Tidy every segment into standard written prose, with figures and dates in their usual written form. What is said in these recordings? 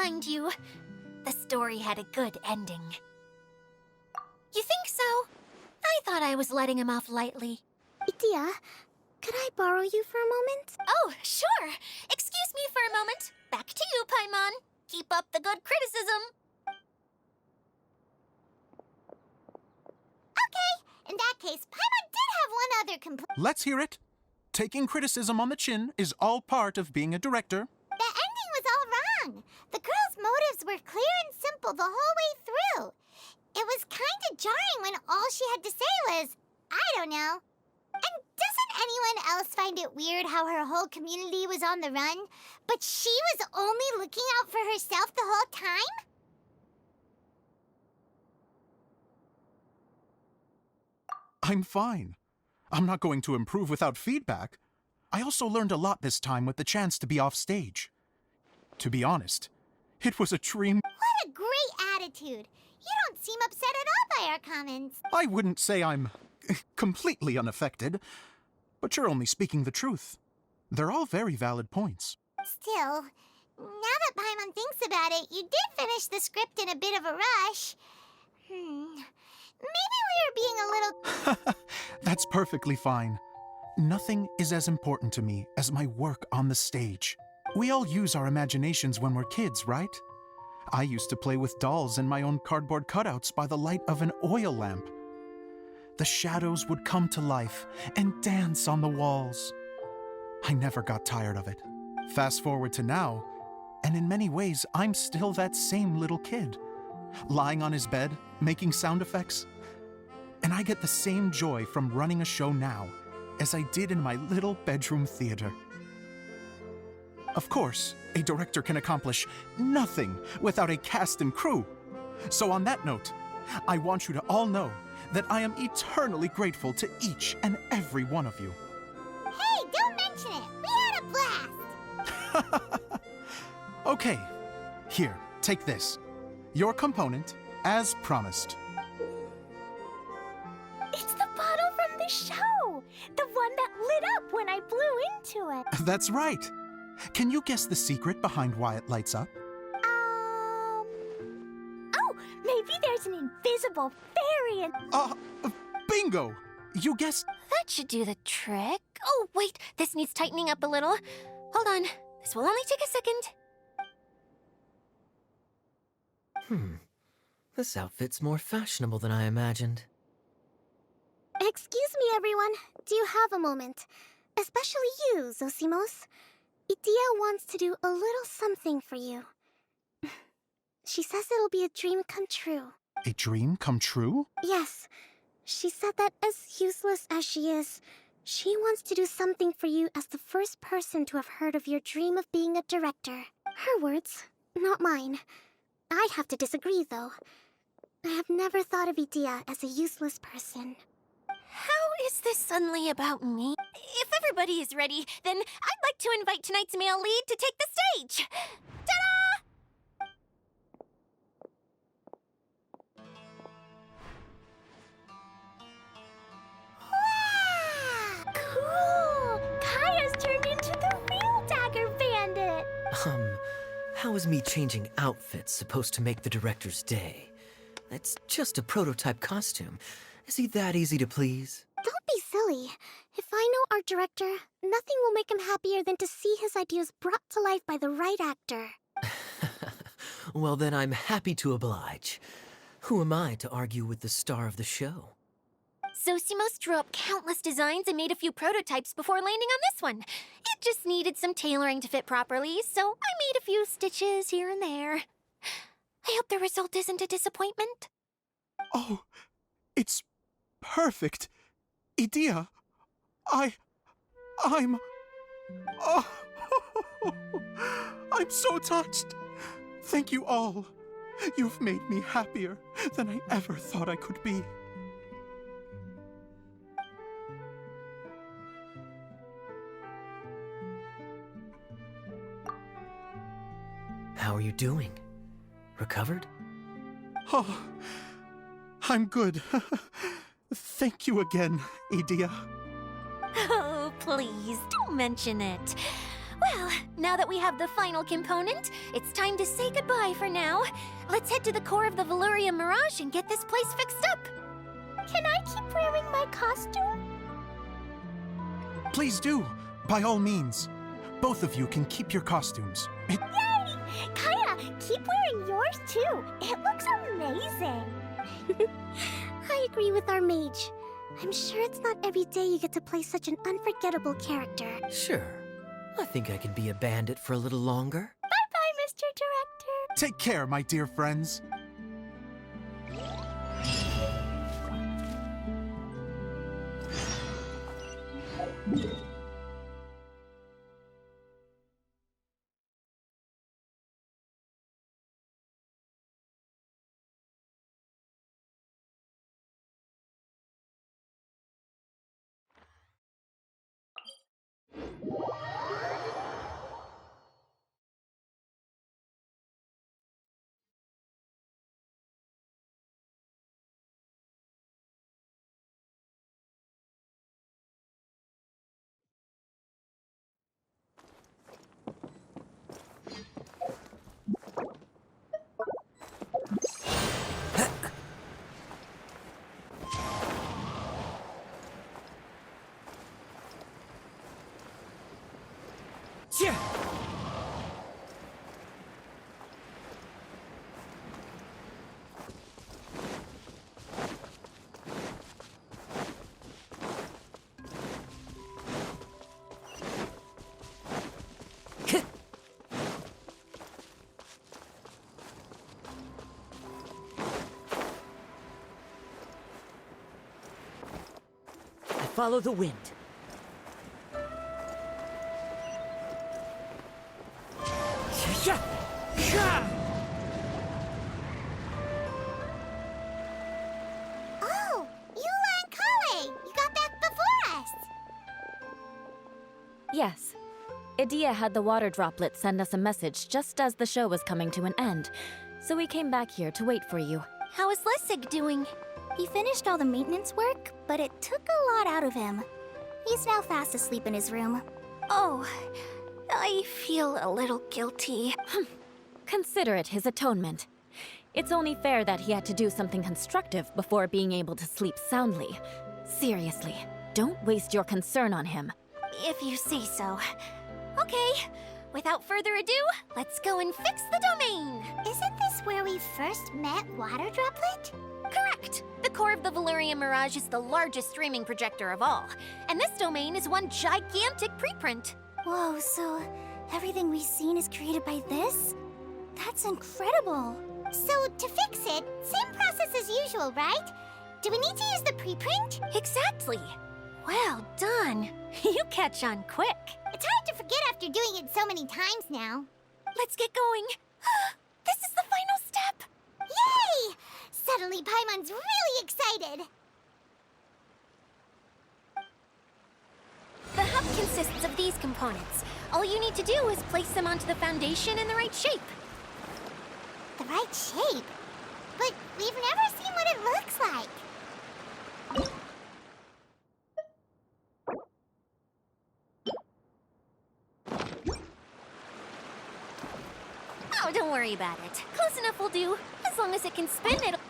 find you. The story had a good ending. You think so? I thought I was letting him off lightly. Itia, could I borrow you for a moment? Oh, sure. Excuse me for a moment. Back to you, Paimon. Keep up the good criticism. Okay, in that case, Paimon did have one other complaint. Let's hear it. Taking criticism on the chin is all part of being a director. The ending was all wrong. The girl's motives were clear and simple the whole way through. It was kind of jarring when all she had to say was, I don't know. And doesn't anyone else find it weird how her whole community was on the run, but she was only looking out for herself the whole time? I'm fine. I'm not going to improve without feedback. I also learned a lot this time with the chance to be off stage. To be honest, it was a dream. What a great attitude. You don't seem upset at all by our comments. I wouldn't say I'm completely unaffected, but you're only speaking the truth. They're all very valid points. Still, now that Paimon thinks about it, you did finish the script in a bit of a rush. Maybe we were being a little... That's perfectly fine. Nothing is as important to me as my work on the stage. We all use our imaginations when we're kids, right? I used to play with dolls and my own cardboard cutouts by the light of an oil lamp. The shadows would come to life and dance on the walls. I never got tired of it. Fast forward to now, and in many ways, I'm still that same little kid, lying on his bed, making sound effects. And I get the same joy from running a show now as I did in my little bedroom theater. Of course, a director can accomplish nothing without a cast and crew. So on that note, I want you to all know that I am eternally grateful to each and every one of you. Hey, don't mention it. We had a blast. Okay, here, take this. Your component, as promised. It's the bottle from the show! The one that lit up when I blew into it. That's right. Can you guess the secret behind why it lights up? Oh, maybe there's an invisible fairy in... Bingo! You guessed... That should do the trick. Oh, wait. This needs tightening up a little. Hold on. This will only take a second. This outfit's more fashionable than I imagined. Excuse me, everyone. Do you have a moment? Especially you, Zosimos. Itia wants to do a little something for you. She says it'll be a dream come true. A dream come true? Yes. She said that as useless as she is, she wants to do something for you as the first person to have heard of your dream of being a director. Her words, not mine. I'd have to disagree, though. I have never thought of Itia as a useless person. How is this suddenly about me? If everybody is ready, then I'd like to invite tonight's male lead to take the stage. Ta-da! Cool! Kaya's turned into the real Dagger Bandit! How is me changing outfits supposed to make the director's day? It's just a prototype costume. Is he that easy to please? Don't be silly. If I know our director, nothing will make him happier than to see his ideas brought to life by the right actor. Well, then I'm happy to oblige. Who am I to argue with the star of the show? Zosimos drew up countless designs and made a few prototypes before landing on this one. It just needed some tailoring to fit properly, so I made a few stitches here and there. I hope the result isn't a disappointment. Oh, it's perfect. Idia, I'm... Oh, I'm so touched. Thank you all. You've made me happier than I ever thought I could be. How are you doing? Recovered? Oh, I'm good. Thank you again, Idia. Oh, please, don't mention it. Well, now that we have the final component, it's time to say goodbye for now. Let's head to the core of the Valyria Mirage and get this place fixed up. Can I keep wearing my costume? Please do, by all means. Both of you can keep your costumes. Yay! Kaya, keep wearing yours too. It looks amazing. I agree with our mage. I'm sure it's not every day you get to play such an unforgettable character. Sure. I think I can be a bandit for a little longer. Bye-bye, Mr. Director. Take care, my dear friends. Yeah. I follow the wind. Yeah. Yeah. Oh, Eula and Kale! You got back before us! Yes. Idia had the water droplet send us a message just as the show was coming to an end, so we came back here to wait for you. How is Lessig doing? He finished all the maintenance work, but it took a lot out of him. He's now fast asleep in his room. Oh, I feel a little guilty. Consider it his atonement. It's only fair that he had to do something constructive before being able to sleep soundly. Seriously, don't waste your concern on him. If you say so. Okay, without further ado, let's go and fix the domain! Isn't this where we first met Water Droplet? Correct! The core of the Valyria Mirage is the largest streaming projector of all, and this domain is one gigantic preprint. Whoa, so everything we've seen is created by this? That's incredible. So, to fix it, same process as usual, right? Do we need to use the preprint? Exactly! Well done! You catch on quick. It's hard to forget after doing it so many times now. Let's get going. This is the final step! Yay! Suddenly Paimon's really excited. The hub consists of these components. All you need to do is place them onto the foundation in the right shape. The right shape? But we've never seen what it looks like. Oh, don't worry about it. Close enough will do. As long as it can spin, it'll...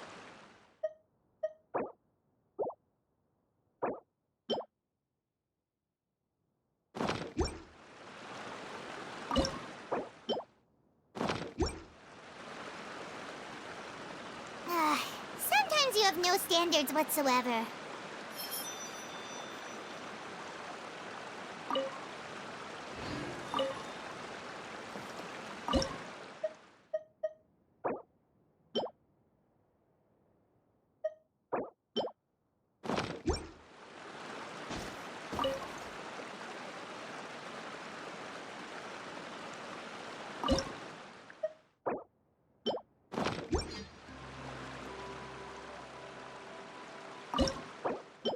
Sometimes you have no standards whatsoever.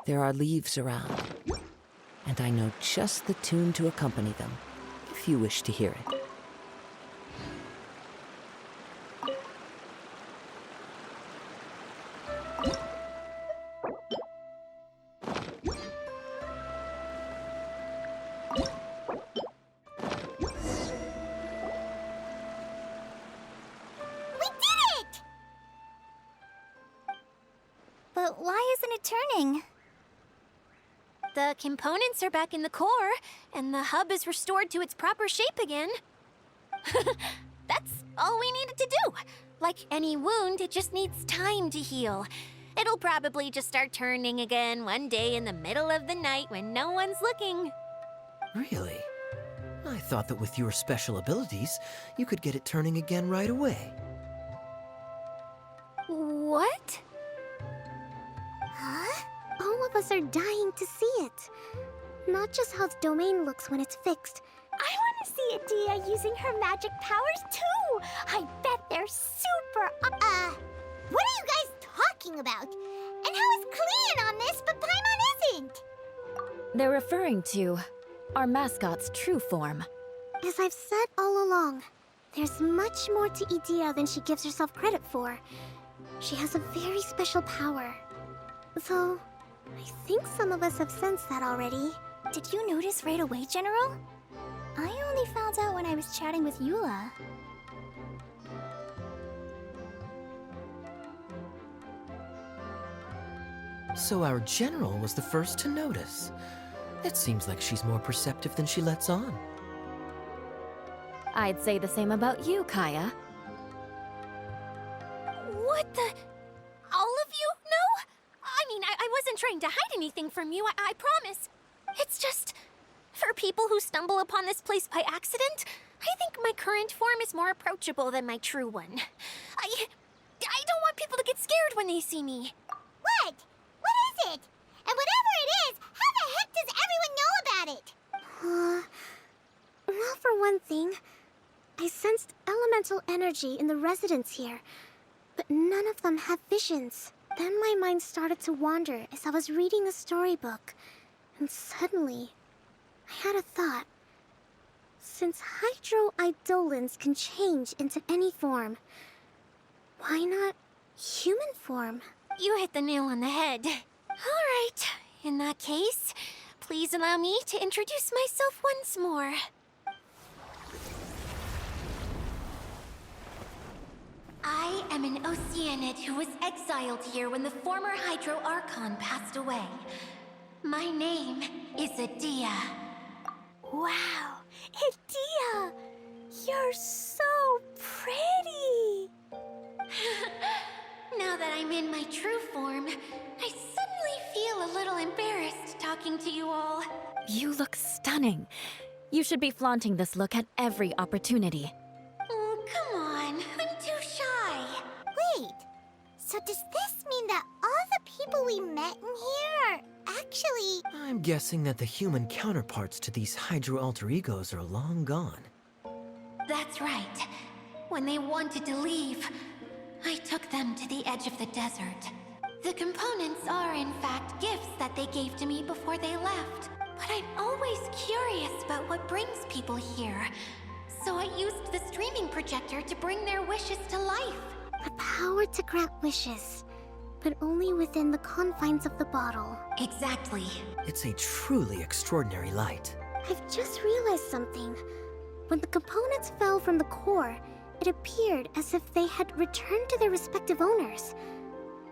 There are leaves around, and I know just the tune to accompany them, if you wish to hear it. isn't it turning? The components are back in the core, and the hub is restored to its proper shape again. That's all we needed to do. Like any wound, it just needs time to heal. It'll probably just start turning again one day in the middle of the night when no one's looking. Really? I thought that with your special abilities, you could get it turning again right away. What? Huh? All of us are dying to see it. Not just how the domain looks when it's fixed. I want to see Adia using her magic powers too! I bet they're super what are you guys talking about? And how is Clean on this but Paimon isn't? They're referring to our mascot's true form. As I've said all along, there's much more to Idia than she gives herself credit for. She has a very special power. Though, I think some of us have sensed that already. Did you notice right away, General? I only found out when I was chatting with Eula. So our general was the first to notice. It seems like she's more perceptive than she lets on. I'd say the same about you, Kaya. What the? All of you? No? I mean, I wasn't trying to hide anything from you, I promise. It's just, for people who stumble upon this place by accident, I think my current form is more approachable than my true one. I don't want people to get scared when they see me. What? What is it? And whatever it is, how the heck does everyone know about it? Well, for one thing, I sensed elemental energy in the residents here, but none of them have visions. Then my mind started to wander as I was reading a storybook, and suddenly, I had a thought. Since hydro-eidolons can change into any form, why not human form? You hit the nail on the head. All right, in that case, please allow me to introduce myself once more. I am an Oceanid who was exiled here when the former Hydro Archon passed away. My name is Adia. Wow, Adia! You're so pretty! Now that I'm in my true form, I suddenly feel a little embarrassed talking to you all. You look stunning. You should be flaunting this look at every opportunity. Oh, come on. I'm too shy. Wait, so does this mean that all the people we met in here are actually... I'm guessing that the human counterparts to these Hydro alter egos are long gone. That's right. When they wanted to leave, I took them to the edge of the desert. The components are, in fact, gifts that they gave to me before they left. But I'm always curious about what brings people here. So I used the streaming projector to bring their wishes to life. The power to grant wishes, but only within the confines of the bottle. Exactly. It's a truly extraordinary light. I've just realized something. When the components fell from the core, it appeared as if they had returned to their respective owners.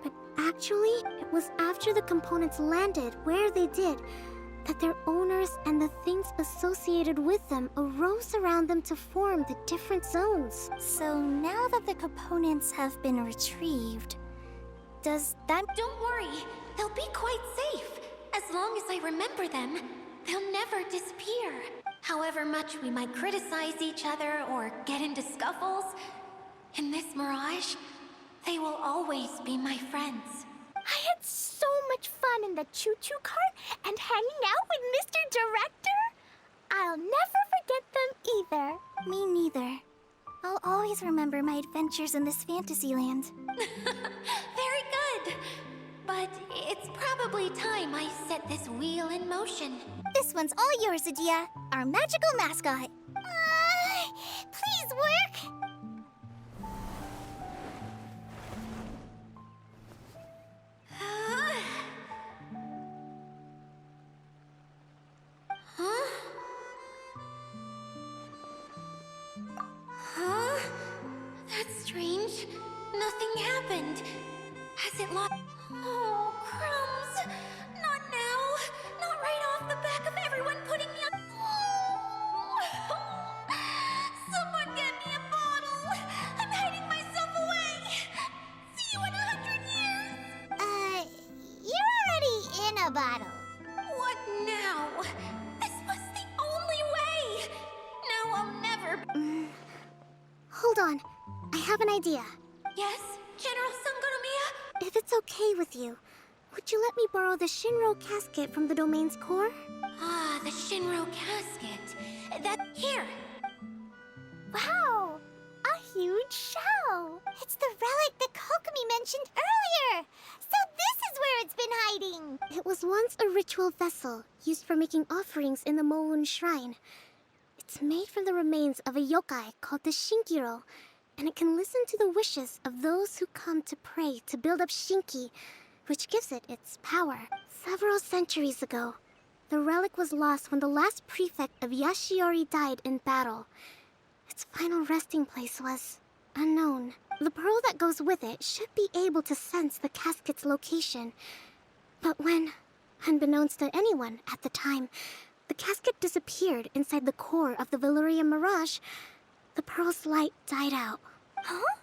But actually, it was after the components landed where they did that their owners and the things associated with them arose around them to form the different zones. So now that the components have been retrieved, does that... Don't worry. They'll be quite safe. As long as I remember them, they'll never disappear. However much we might criticize each other or get into scuffles, in this mirage, they will always be my friends. I had so much fun in the choo-choo cart and hanging out with Mr. Director. I'll never forget them either. Me neither. I'll always remember my adventures in this fantasy land. Very good. But it's probably time I set this wheel in motion. This one's all yours, Adia, our magical mascot. Please work! Huh? Huh? That's strange. Nothing happened. Has it lost? Oh, crumbs! Not now! Not right off the back of everyone putting me on. Someone get me a bottle! I'm hiding myself away! See you in 100 years! You're already in a bottle. What now? This was the only way! Now I'll never. Hold on. I have an idea. Yes, General Sangonomiya? If it's okay with you, would you let me borrow the Shinro casket from the domain's core? Ah, the Shinro casket. That. Here! Wow! A huge shell! It's the relic that Kokomi mentioned earlier! So this is where it's been hiding! It was once a ritual vessel used for making offerings in the Moon Shrine. It's made from the remains of a yokai called the Shinkiro, and it can listen to the wishes of those who come to pray to build up Shinki, which gives it its power. Several centuries ago, the relic was lost when the last prefect of Yashiori died in battle. Its final resting place was unknown. The pearl that goes with it should be able to sense the casket's location. But when, unbeknownst to anyone at the time, the casket disappeared inside the core of the Valyria Mirage, the pearl's light died out. Huh?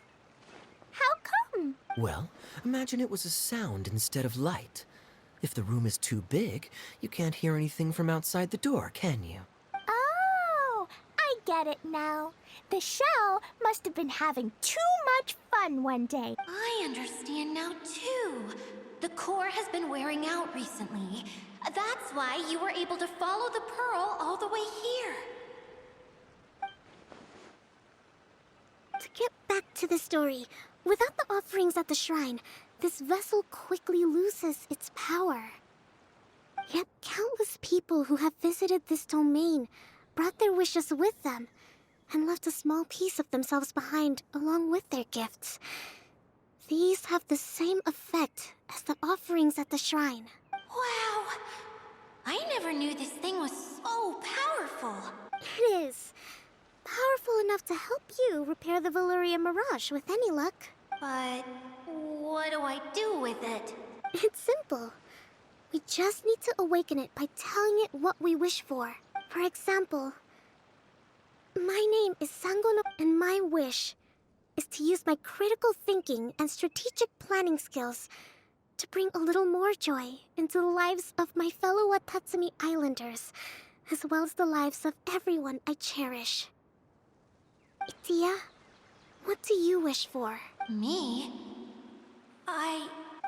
How come? Well, imagine it was a sound instead of light. If the room is too big, you can't hear anything from outside the door, can you? Oh, I get it now. The shell must have been having too much fun one day. I understand now, too. The core has been wearing out recently. That's why you were able to follow the pearl all the way here. To get back to the story, without the offerings at the shrine, this vessel quickly loses its power. Yet countless people who have visited this domain brought their wishes with them and left a small piece of themselves behind along with their gifts. These have the same effect as the offerings at the shrine. Wow! I never knew this thing was so powerful. It is. Powerful enough to help you repair the Valyria Mirage with any luck. But what do I do with it? It's simple. We just need to awaken it by telling it what we wish for. For example, my name is Sangono, and my wish is to use my critical thinking and strategic planning skills to bring a little more joy into the lives of my fellow Watatsumi Islanders, as well as the lives of everyone I cherish. Itia, what do you wish for? Me?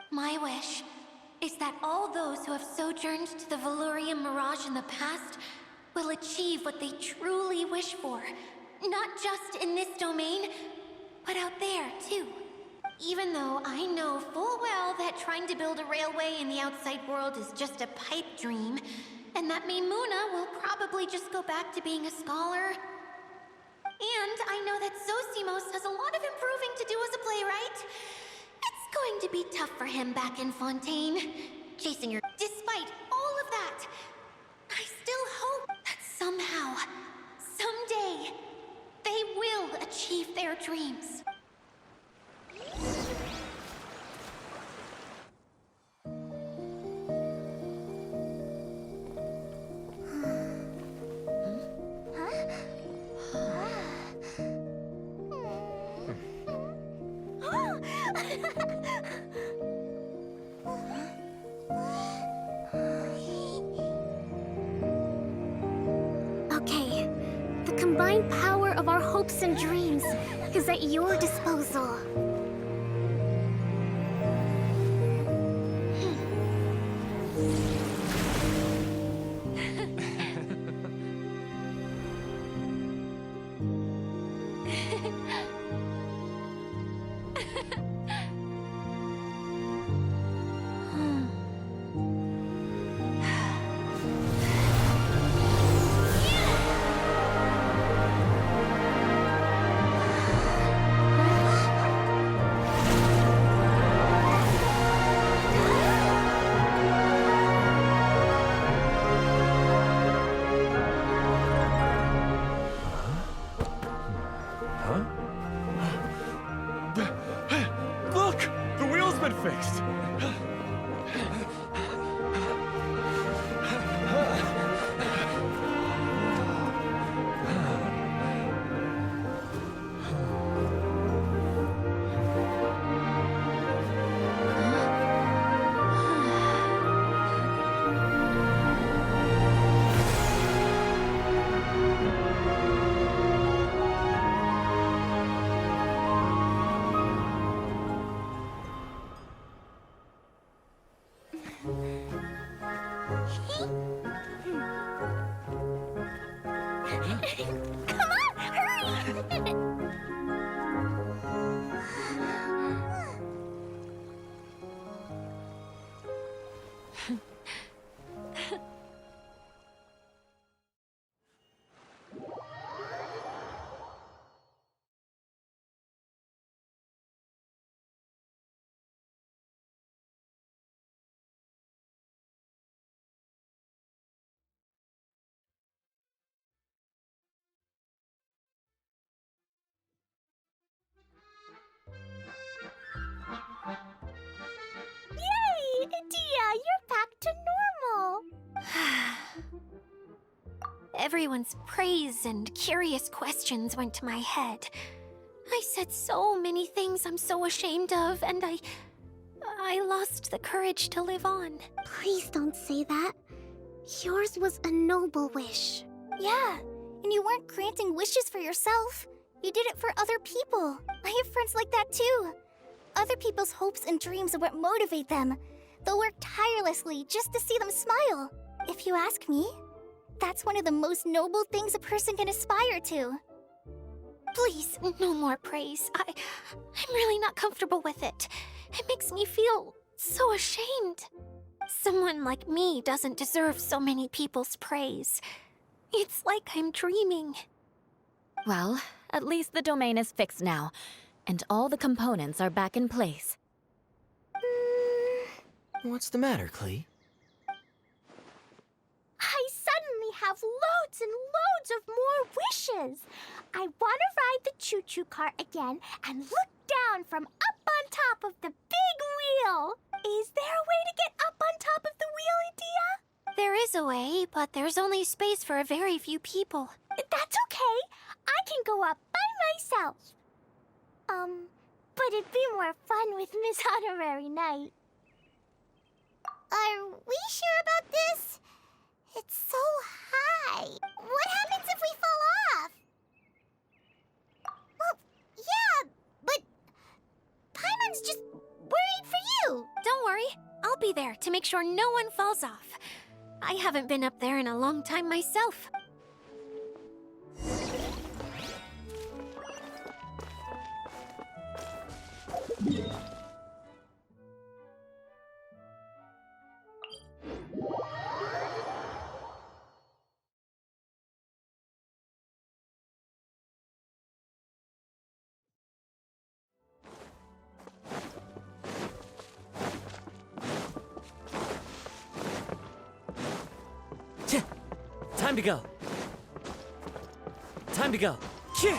My wish is that all those who have sojourned to the Valyria Mirage in the past will achieve what they truly wish for. Not just in this domain, but out there, too. Even though I know full well that trying to build a railway in the outside world is just a pipe dream, and that Maimuna will probably just go back to being a scholar. And I know that Zosimos has a lot of improving to do as a playwright. It's going to be tough for him back in Fontaine, chasing her. Despite all of that, I still hope that somehow, someday, they will achieve their dreams. Okay, the combined power of our hopes and dreams is at your disposal. Look! The wheel's been fixed! Everyone's praise and curious questions went to my head. I said so many things I'm so ashamed of, and I lost the courage to live on. Please don't say that. Yours was a noble wish. Yeah, and you weren't granting wishes for yourself. You did it for other people. I have friends like that too. Other people's hopes and dreams are what motivate them. They'll work tirelessly just to see them smile. If you ask me, that's one of the most noble things a person can aspire to. Please, no more praise. I'm really not comfortable with it. It makes me feel so ashamed. Someone like me doesn't deserve so many people's praise. It's like I'm dreaming. Well, at least the domain is fixed now, and all the components are back in place. What's the matter, Klee? I suddenly have loads and loads of more wishes. I want to ride the choo-choo cart again and look down from up on top of the big wheel. Is there a way to get up on top of the wheel, Edea? There is a way, but there's only space for a very few people. That's okay. I can go up by myself. But it'd be more fun with Miss Honorary Knight. Are we sure about this? It's so high. What happens if we fall off? Well, yeah, but Paimon's just worried for you. Don't worry, I'll be there to make sure no one falls off. I haven't been up there in a long time myself. Time to go. Time to go. Cheer!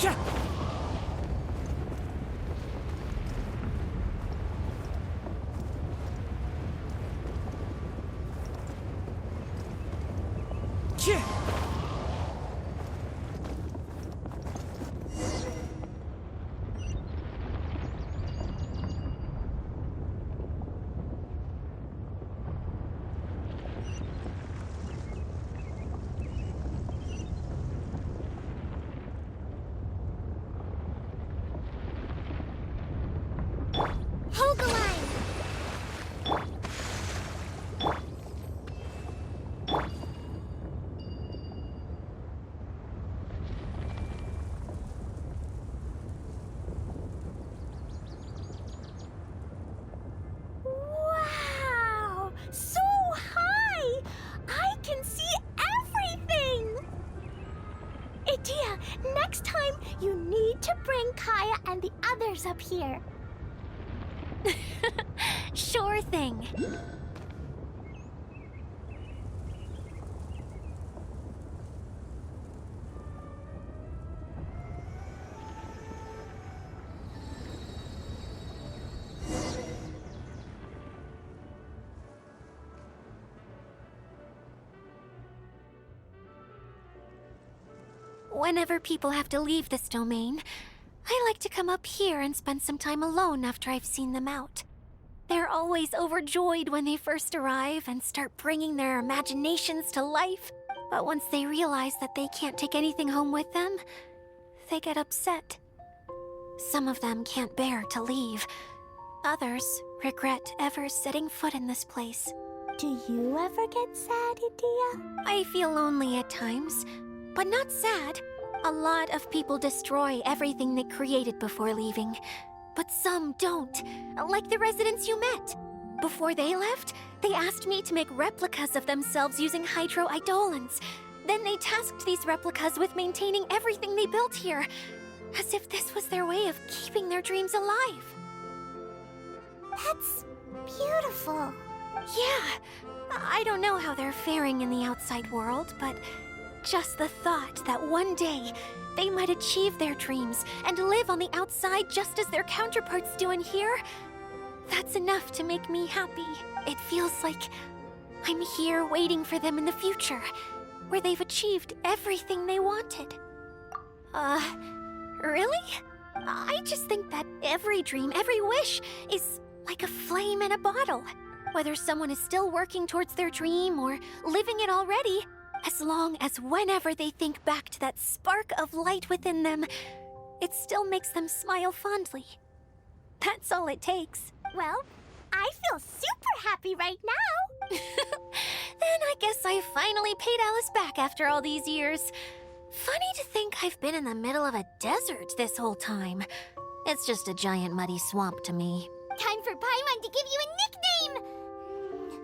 Yeah! Yeah! Hold the line. Wow! So high! I can see everything! Idea, next time you need to bring Kaya and the others up here. Sure thing. Whenever people have to leave this domain, I like to come up here and spend some time alone after I've seen them out. They're always overjoyed when they first arrive and start bringing their imaginations to life. But once they realize that they can't take anything home with them, they get upset. Some of them can't bear to leave. Others regret ever setting foot in this place. Do you ever get sad, Idea? I feel lonely at times, but not sad. A lot of people destroy everything they created before leaving. But some don't, like the residents you met. Before they left, they asked me to make replicas of themselves using hydroidolins. Then they tasked these replicas with maintaining everything they built here, as if this was their way of keeping their dreams alive. That's beautiful. Yeah, I don't know how they're faring in the outside world, but just the thought that one day they might achieve their dreams and live on the outside just as their counterparts do in here, that's enough to make me happy. It feels like I'm here waiting for them in the future, where they've achieved everything they wanted. Really? I just think that every dream, every wish, is like a flame in a bottle. Whether someone is still working towards their dream or living it already, as long as whenever they think back to that spark of light within them, it still makes them smile fondly. That's all it takes. Well, I feel super happy right now. Then I guess I finally paid Alice back after all these years. Funny to think I've been in the middle of a desert this whole time. It's just a giant muddy swamp to me. Time for Paimon to give you a nickname!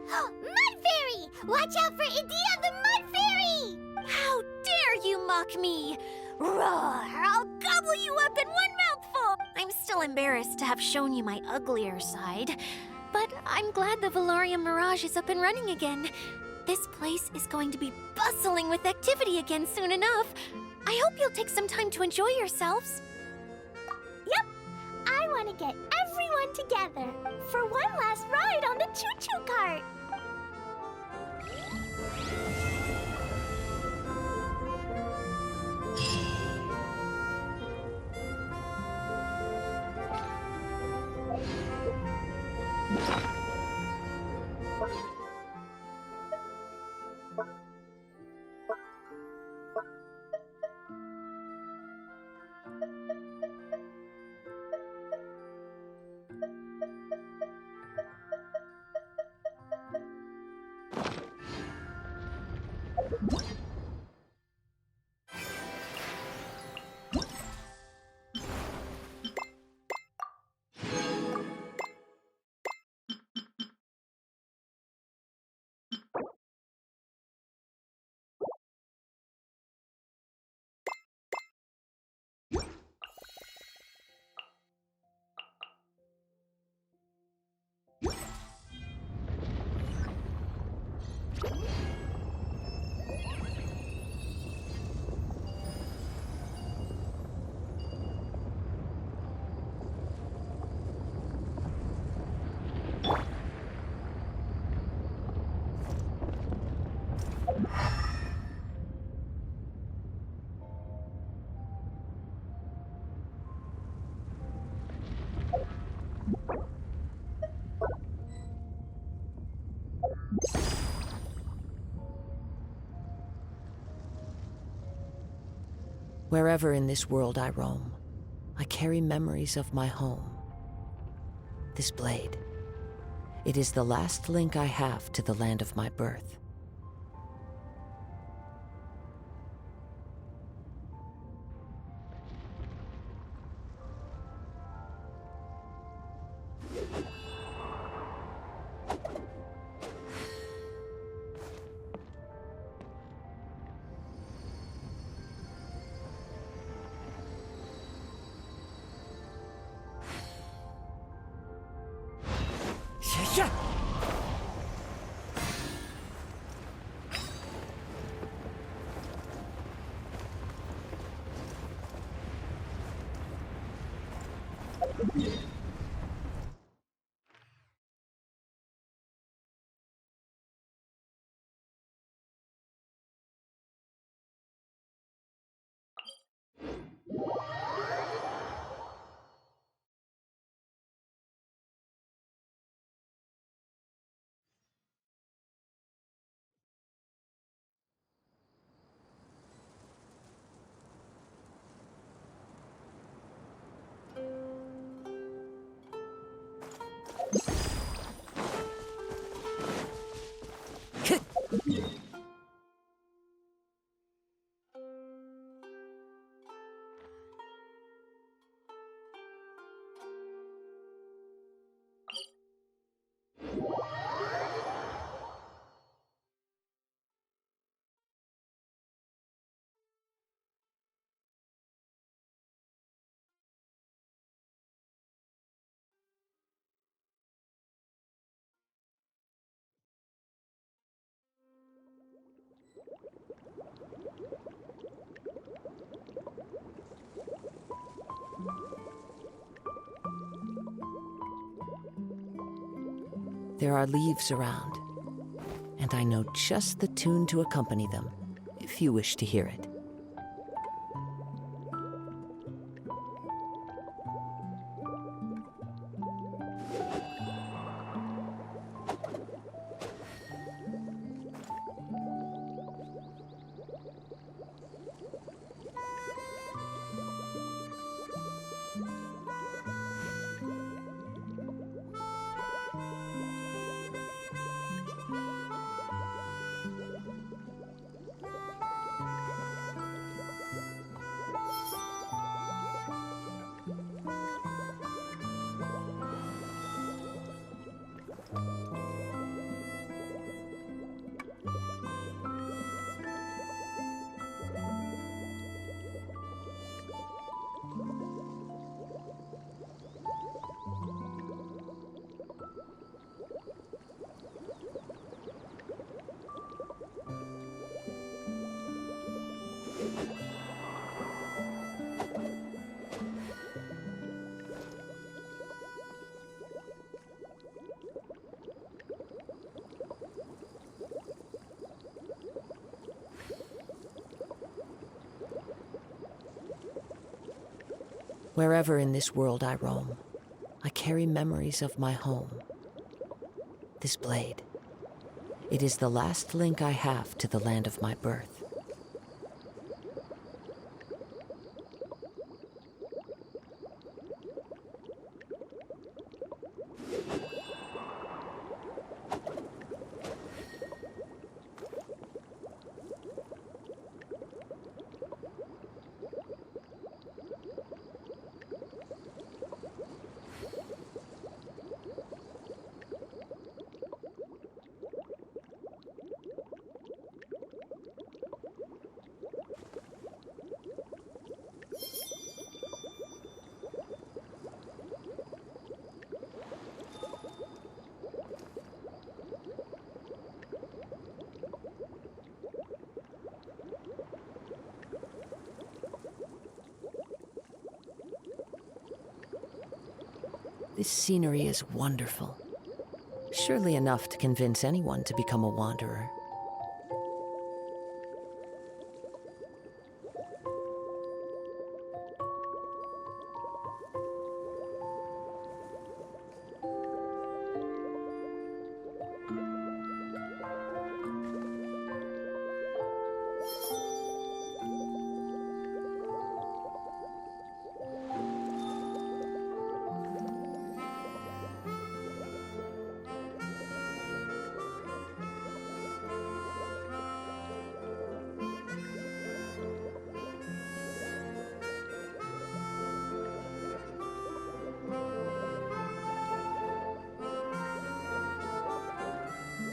Mud Fairy! Watch out for Idia the Mud Fairy! How dare you mock me! Roar! I'll gobble you up in one mouthful! I'm still embarrassed to have shown you my uglier side, but I'm glad the Valorium Mirage is up and running again. This place is going to be bustling with activity again soon enough. I hope you'll take some time to enjoy yourselves. Yep, I want to get everyone together for one last ride on the choo-choo cart. Wherever in this world I roam, I carry memories of my home. This blade, it is the last link I have to the land of my birth. Yeah. There are leaves around, and I know just the tune to accompany them, if you wish to hear it. Wherever in this world I roam, I carry memories of my home. This blade, it is the last link I have to the land of my birth. This scenery is wonderful. Surely enough to convince anyone to become a wanderer.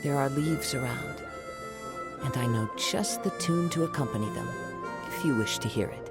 There are leaves around, and I know just the tune to accompany them, if you wish to hear it.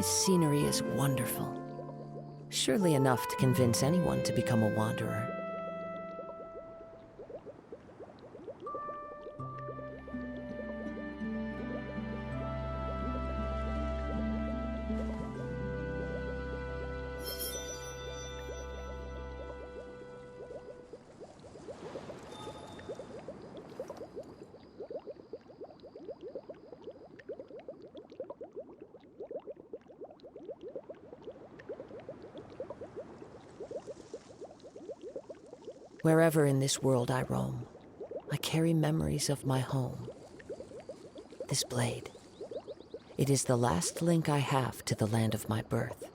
This scenery is wonderful. Surely enough to convince anyone to become a wanderer. Wherever in this world I roam, I carry memories of my home. This blade, it is the last link I have to the land of my birth.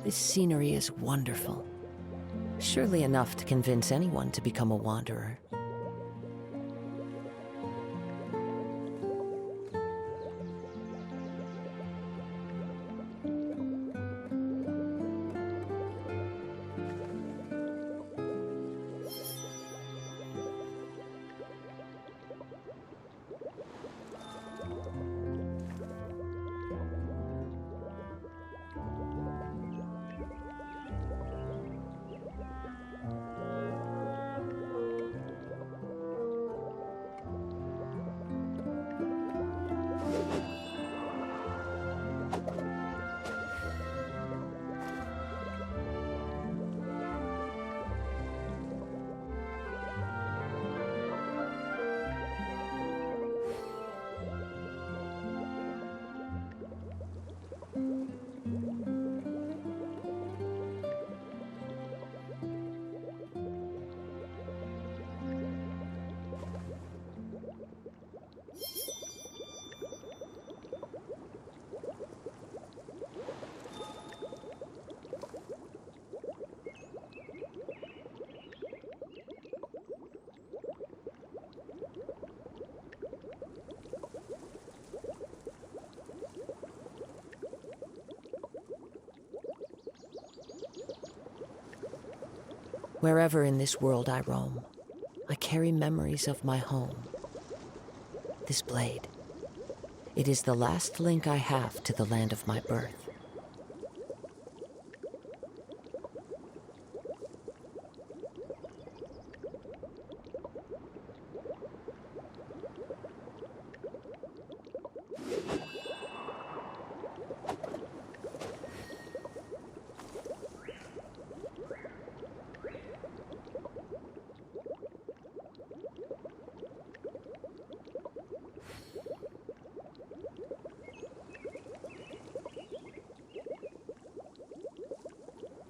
This scenery is wonderful. Surely enough to convince anyone to become a wanderer. Wherever in this world I roam, I carry memories of my home. This blade, it is the last link I have to the land of my birth.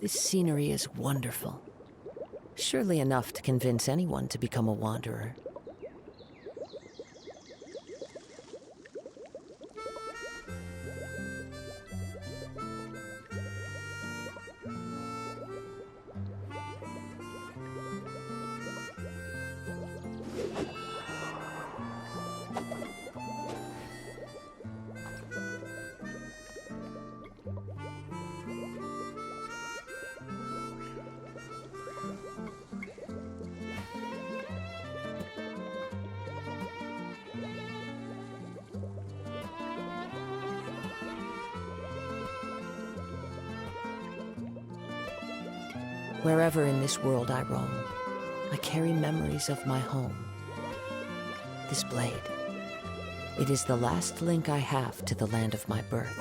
This scenery is wonderful. Surely enough to convince anyone to become a wanderer. Wherever in this world I roam, I carry memories of my home. This blade, it is the last link I have to the land of my birth.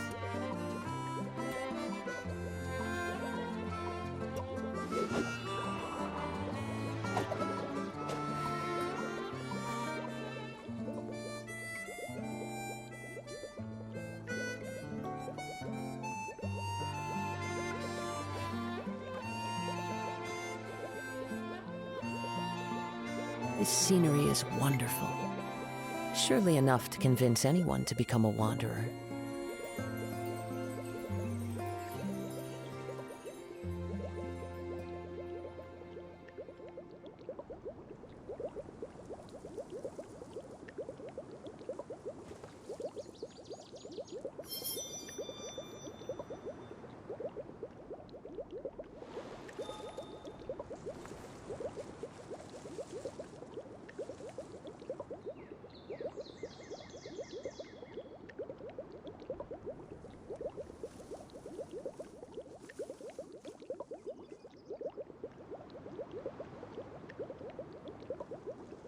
This scenery is wonderful. Surely enough to convince anyone to become a wanderer.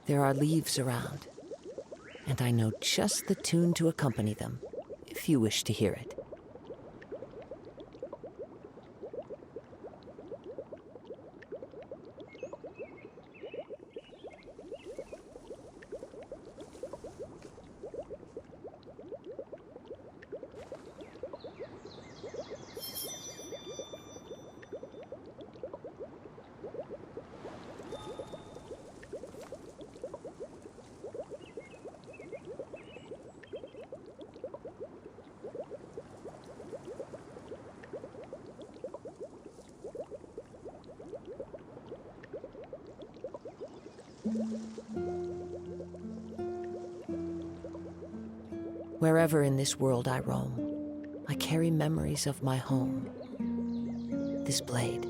There are leaves around, and I know just the tune to accompany them, if you wish to hear it. Wherever in this world I roam, I carry memories of my home. This blade,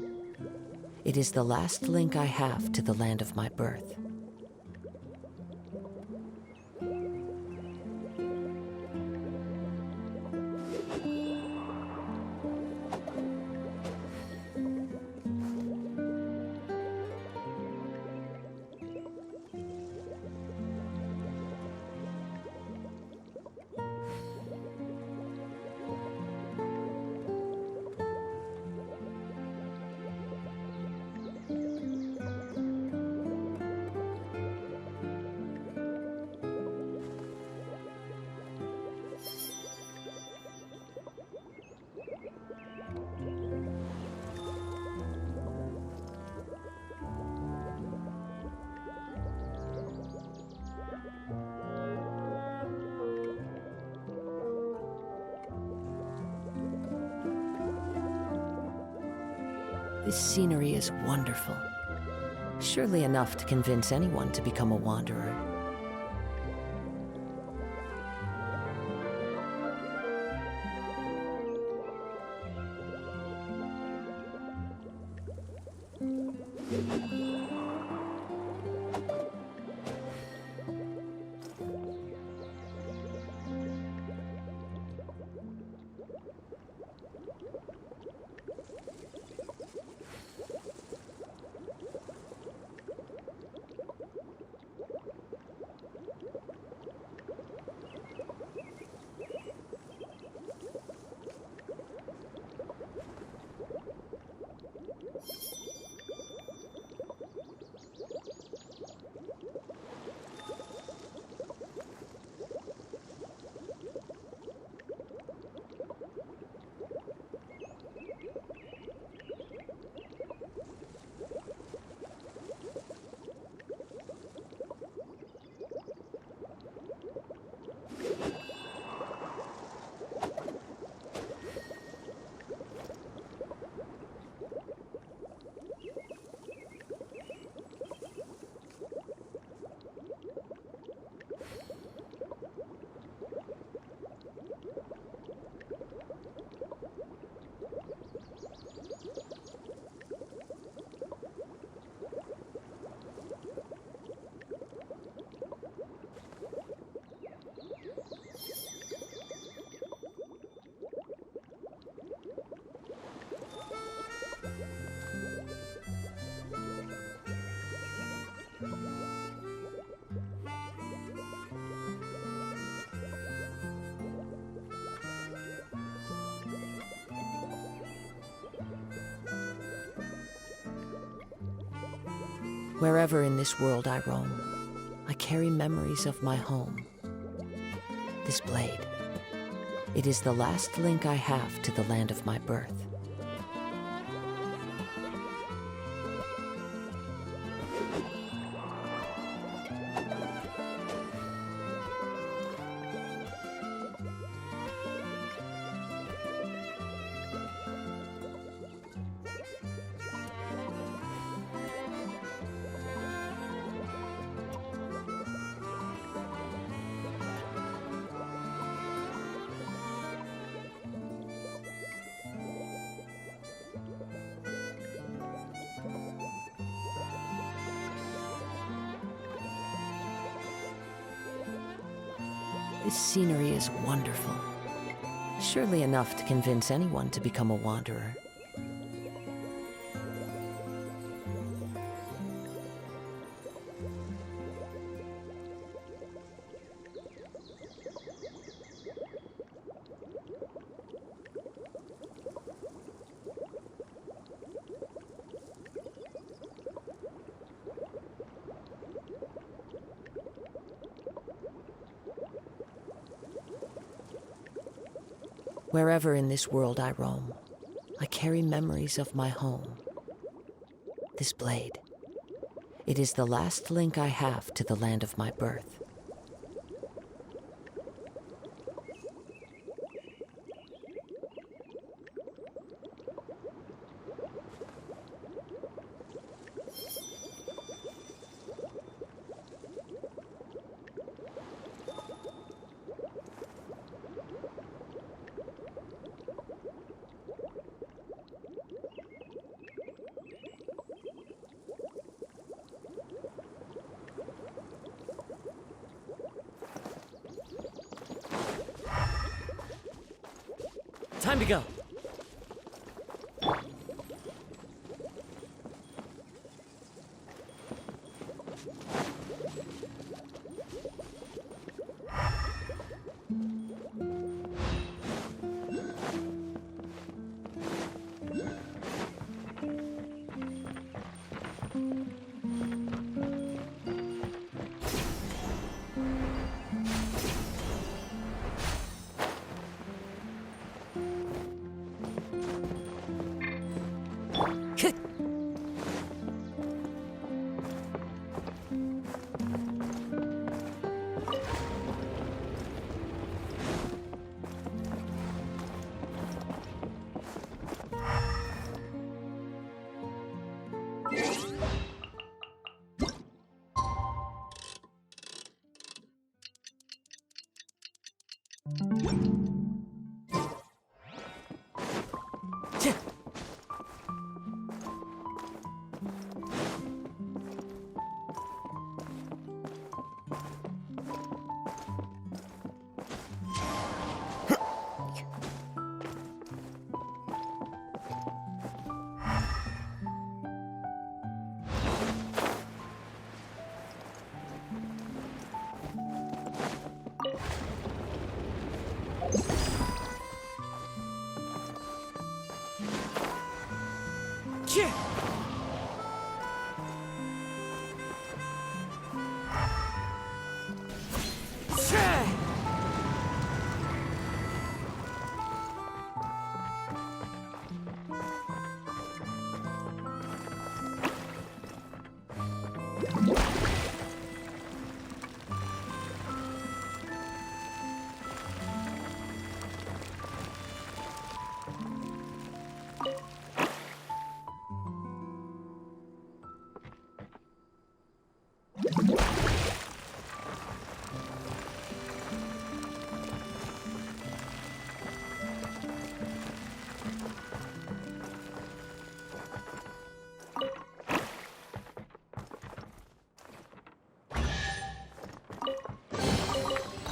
it is the last link I have to the land of my birth. This scenery is wonderful. Surely enough to convince anyone to become a wanderer. Wherever in this world I roam, I carry memories of my home. This blade, it is the last link I have to the land of my birth. This scenery is wonderful. Surely enough to convince anyone to become a wanderer. Wherever in this world I roam, I carry memories of my home. This blade, it is the last link I have to the land of my birth. Time to go. Yeah.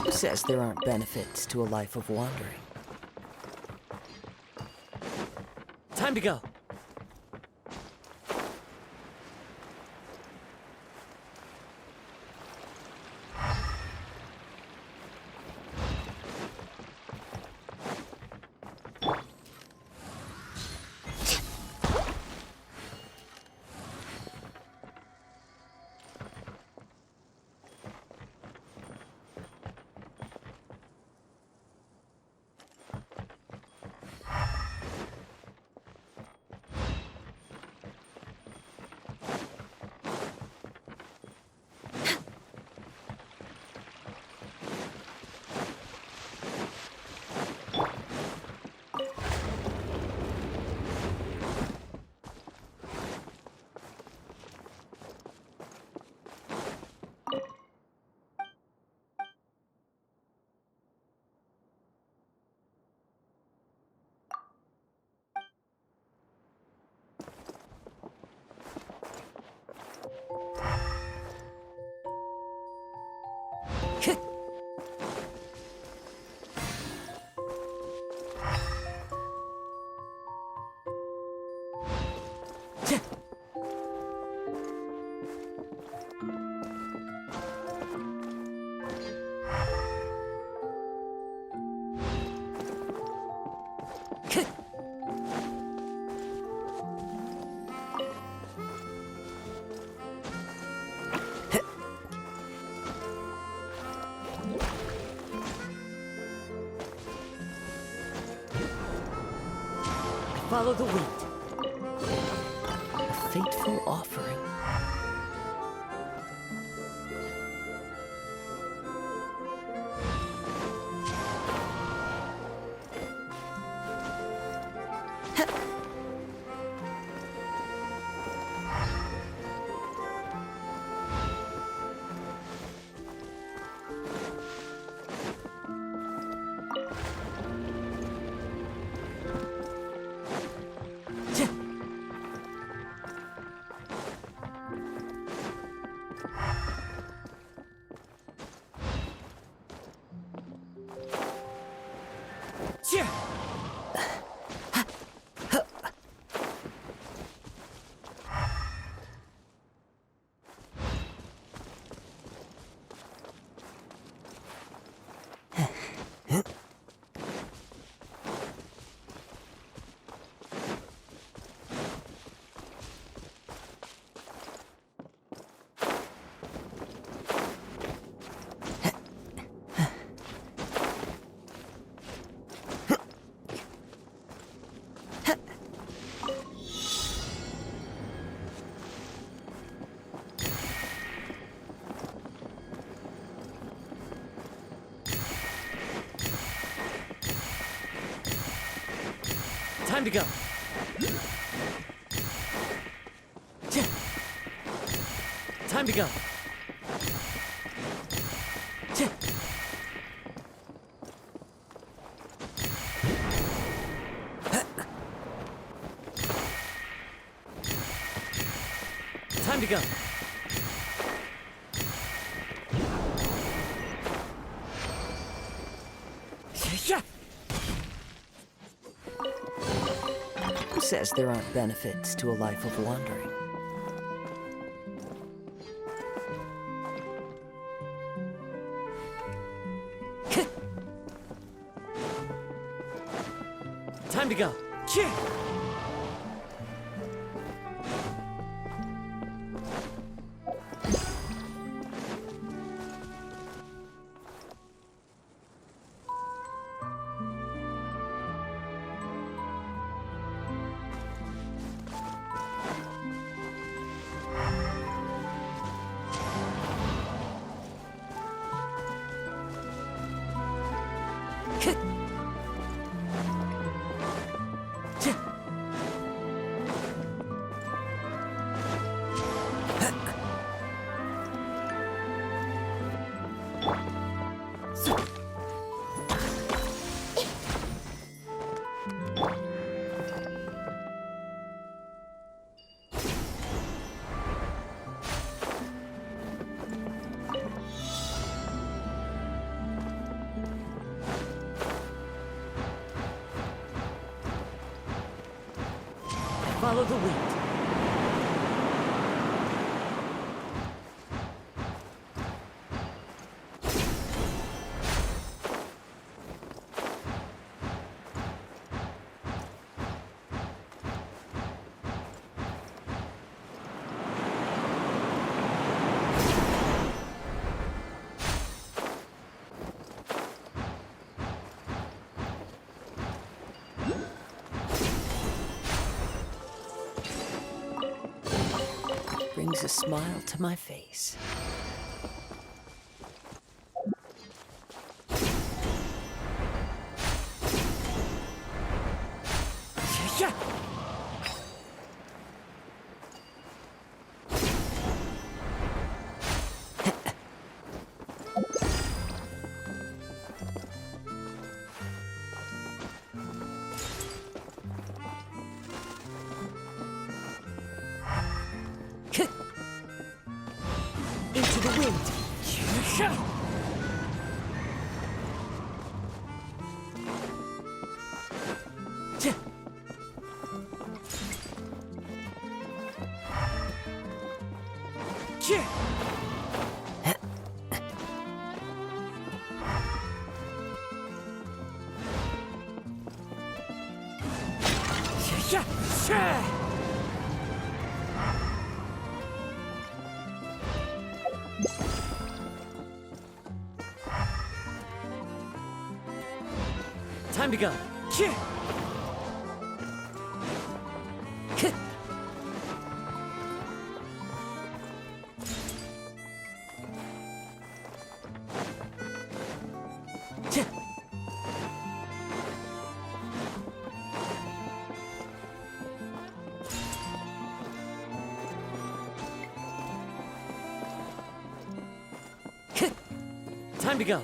Who says there aren't benefits to a life of wandering? Time to go. Follow the wind. A fateful offering. Yeah. Time to go. Time to go. Time to go. Yeah. Who says there aren't benefits to a life of wandering? Time to go. Follow the wind. Brings a smile to my face. Yeah. Into the wind. Yeah, yeah. Time to go. Yeah. Hit. Yeah. Hit. Time to go.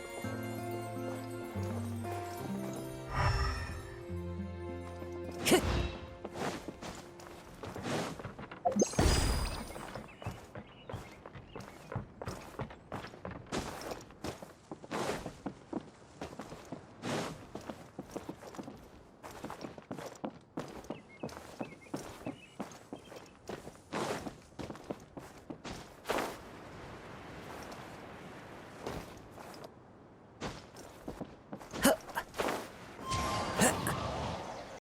Hit.